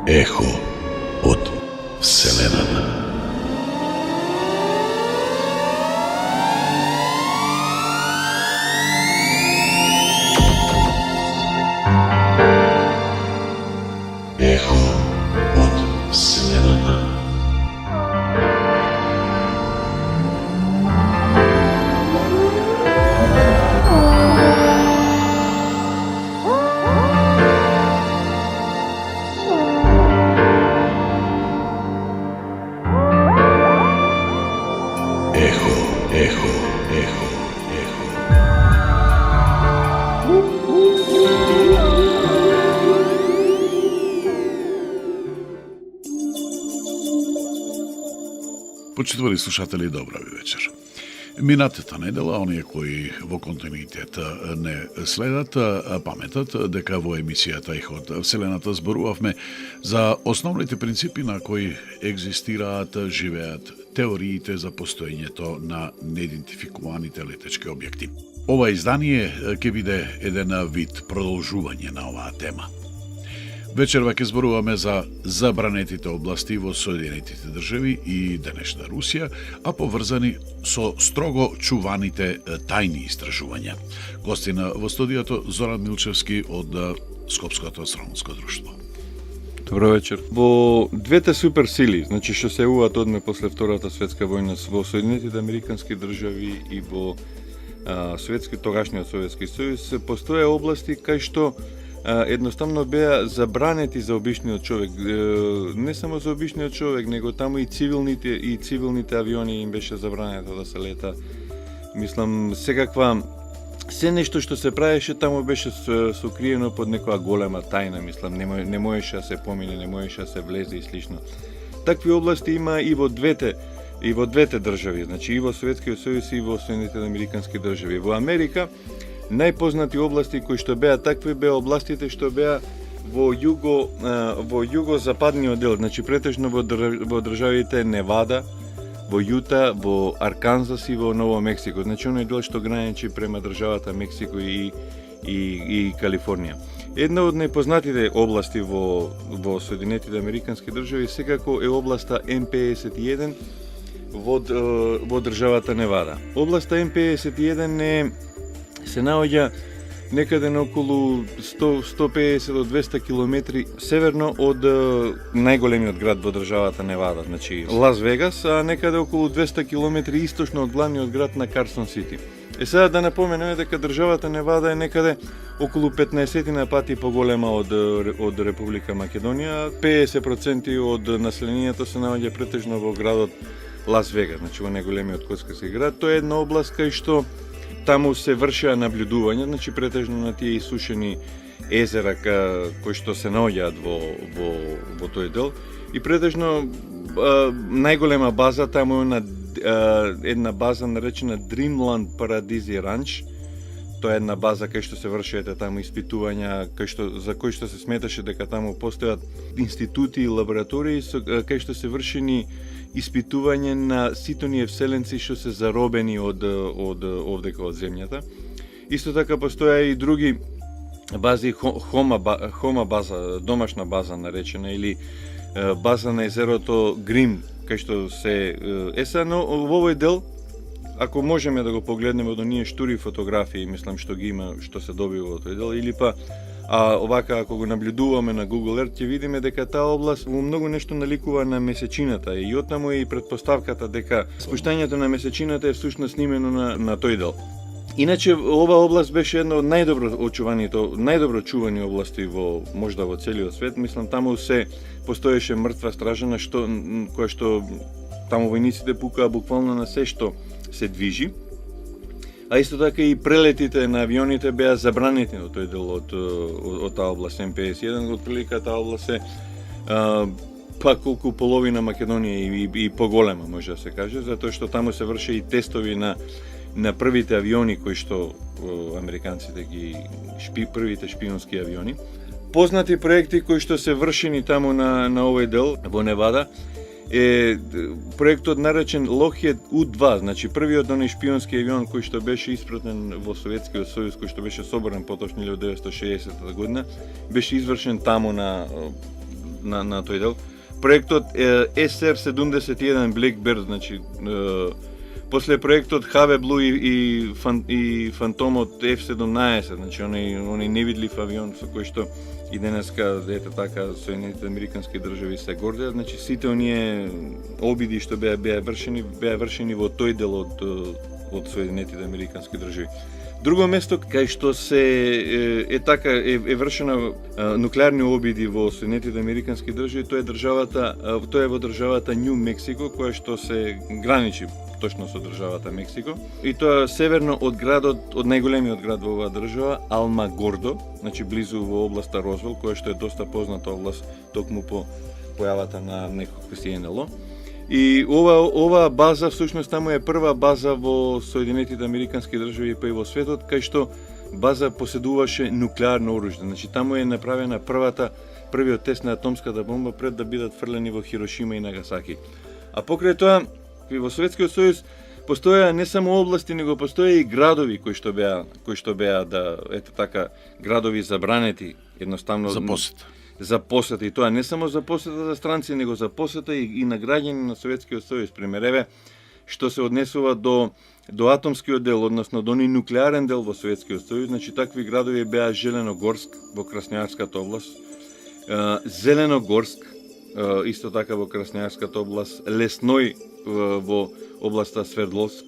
Ехо от Вселената. Ехо от Вселената. Ехо. Почитували слушатели, добра ви вечер. Минатата недела, оние кои во континуитет не следат, паметат дека во емисијата Ехо од Вселената зборувавме за основните принципи на кои екзистираат, живеат теориите за постоењето на неидентификуваните летечки објекти. Ова издание ќе биде еден вид продолжување на оваа тема. Вечерва ќе зборуваме за забранетите области во Соединетите држави и денешна Русија, а поврзани со строго чуваните тајни истражувања. Гостина во студиото Зоран Милчевски од Скопското астрономско друштво. Добро вечер. Во двете суперсили, значи што се јавуваат одме после Втората светска војна во Соединетите американски држави и во тогашниот Советски сојуз, постоја области кај што едноставно беа забранети за обичниот човек. Не само за обичниот човек, него таму и цивилните авиони им беше забрането да се лета. Мислам, се нешто што се правеше таму беше сокриено под некоја голема тајна, мислам, не можеше да се помине, не можеше да се влезе и слично. Такви области има и во двете држави, значи и во Советскиот сојуз и во Соединетите американски држави. Во Америка најпознати области кои што беа такви беа областите што беа во југозападниот дел, значи претежно во државите Невада, во Јута, во Арканзас и во Ново Мексико. Значи оној дел што граничи према државата Мексико и Калифорнија. Една од најпознатите области во Соединетите американски држави секако е областа М51 во државата Невада. Областа М51 се наоѓа некаде на околу 150 до 200 километри северно од најголемиот град во државата Невада, значи Лас Вегас, а некаде околу 200 километри источно од главниот град на Карсон Сити. Сега да напоменеме дека државата Невада е некаде околу 15 пати поголема од Република Македонија. 50% од населението се наоѓа претежно во градот Лас Вегас, значи во најголемиот коцкарски град. Тоа е една област кај што таму се вршеа наблюдувања, значи претежно на тие исушени езера кои што се наоѓаат во тој дел. И претежно најголема база таму е една база наречена Dreamland Paradise Ranch. Тоа е една база кај што се вршеат таму испитувања, за кои што се сметаше дека таму постојат институти и лаборатории кај што се вршени испитување на сите оние вселенци што се заробени од овдека од земјата. Исто така постоја и други бази, Хома база, домашна база наречена, или база на езерото Грим, кај што се но во овој дел, ако можеме да го погледнеме од оние штури фотографии, мислам што ги има, што се добива во тој дел, или па овака ако го наблюдуваме на Google Earth, ќе видиме дека таа област во многу нешто наликува на месечината и оттаму е и предпоставката дека спуштањето на месечината е всушност имено на тој дел. Иначе ова област беше една од најдобро чувани области можда во целиот свет. Мислам таму се постоеше мртва стражана која што таму војниците пукаа буквално на се што се движи. А исто така и прелетите на авионите беа забранети на тој дел од таа област М51, од прилика таа област е па колку половина Македонија и поголема, може да се каже, затоа што таму се врши и тестови на на првите авиони кои што американците ги првите шпионски авиони. Познати проекти кои што се вршени таму на овој дел во Невада е проектот наречен Lockheed U-2, значи првиот оној шпионски авион кој што беше испратен во Советскиот сојуз, кој што беше соборен поточно 1960 година, беше извршен таму на тој дел. Проектот SR-71 Blackbird, значи после проектот HV Blue и Фантомот F-17, значи оној невидлив авион со кој што и денеска така Соединетите американски држави се гордеат, значи сите оние обиди што беа вршени во тој дел од Соединетите американски држави. Друго место кај што се е вршена нуклеарни обиди во Соединетите американски држави, тоа е во државата Нью Мексико, која што се граничи точно со државата Мексико, и тоа северно од од најголемиот град во оваа држава, Алмагордо, значи близу во областа Розвел, која што е доста позната област токму по појавата на некој СНЛ. И ова база всушност таму е прва база во Соединетите американски држави па и во светот, кај што база поседуваше нуклеарно оружје. Значи таму е направена првиот тест на атомската бомба пред да бидат фрлени во Хирошима и Нагасаки. А покрај тоа и во Советскиот сојуз постоеа не само области, него постоеа и градови кои што беа градови забранети, едноставно за посета, и тоа не само за посета за странци, него за посета и на граѓани на Советскиот сојуз. Примереве што се однесува до атомскиот дел, односно до нуклеарен дел во Советскиот сојуз, значи такви градови беа Желеногорск во Краснојарската област, Зеленогорск исто така во Краснојарската област, Лесној во областа Свердловск,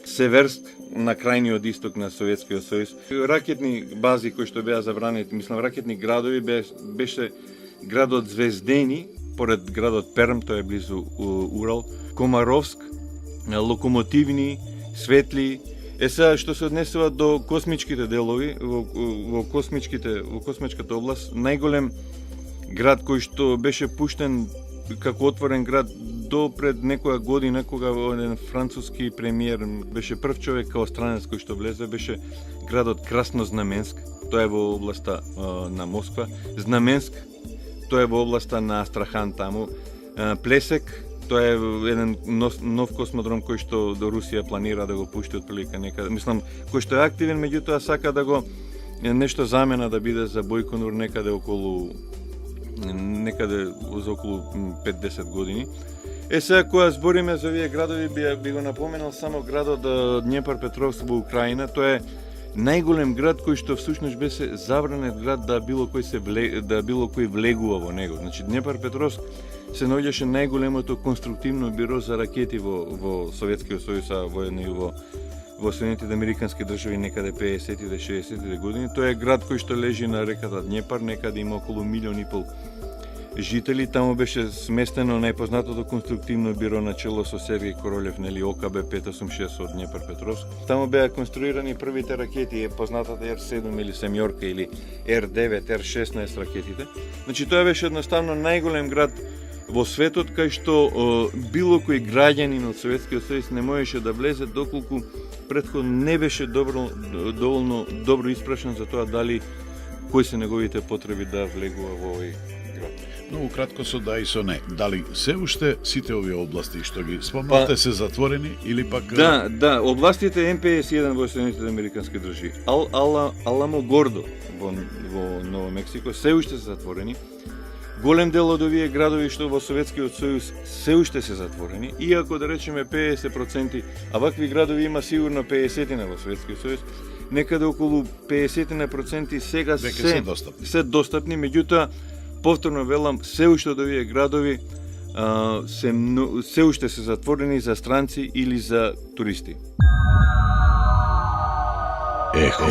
Северск на крајниот исток на Советскиот сојуз. Ракетни бази кои што беа забранети, ракетни градови беше градот Звездени, поред градот Перм, тоа е близу Урал, Комаровск, Локомотивни, Светли. Сега што се однесува до космичките делови, во космичката област, најголем град кој што беше пуштен како отворен град до пред некоја година, кога еден француски премиер беше прв човек као странец кој што влезе, беше градот Краснознаменск, тоа е во областа на Москва, Знаменск, тоа е во областа на Астрахан таму, Плесек, тоа е еден нов космодром кој што до Русија планира да го пушти отприлика некаде, кој што е активен, меѓутоа сака да го нешто замена да биде за Бојконур некаде за околу 5-10 години. Сега кога збориме за овие градови, би го напоменал само градот Днепропетровск во Украина. Тоа е најголем град кој што всушност беше забранет град да било кој влегува во него. Значи Днепропетровск се наоѓаше најголемото конструктивно биро за ракети во Советскиот сојуз, а во Соединетите американски држави некаде 50-те, 60-те години. Тоа е град кој што лежи на реката Днепар, некаде има околу 1,5 милиони жители. Таму беше сместено најпознатото конструктивно биро на чело со Сергеј Королев, ОКБ 586 од Днепропетровск. Таму беа конструирани првите ракети, познатата Р-7 или Семјорка или Р-9, Р-16 ракетите. Значи тоа беше едноставно најголем град во светот кај што било кој граѓанин од Советскиот сојуз не можеше да влезе доколку претходно не беше доволно добро испрашен за тоа дали кои се неговите потреби да влегува во овој град. Многу кратко со да и со не. Дали се уште сите овие области што ги спомнавте се затворени или пак... Да, областите МПС-1 во Соединетите американски држави, Аламогордо во Ново Мексико се уште се затворени. Голем дел од овие градови што во Советскиот сојуз се уште се затворени, иако да речеме 50%, а вакви градови има сигурно 50% во Советскиот сојуз, некаде околу 50% сега се достапни, меѓутоа повторно велам, се уште од овие градови се уште се затворени за странци или за туристи. Ехо,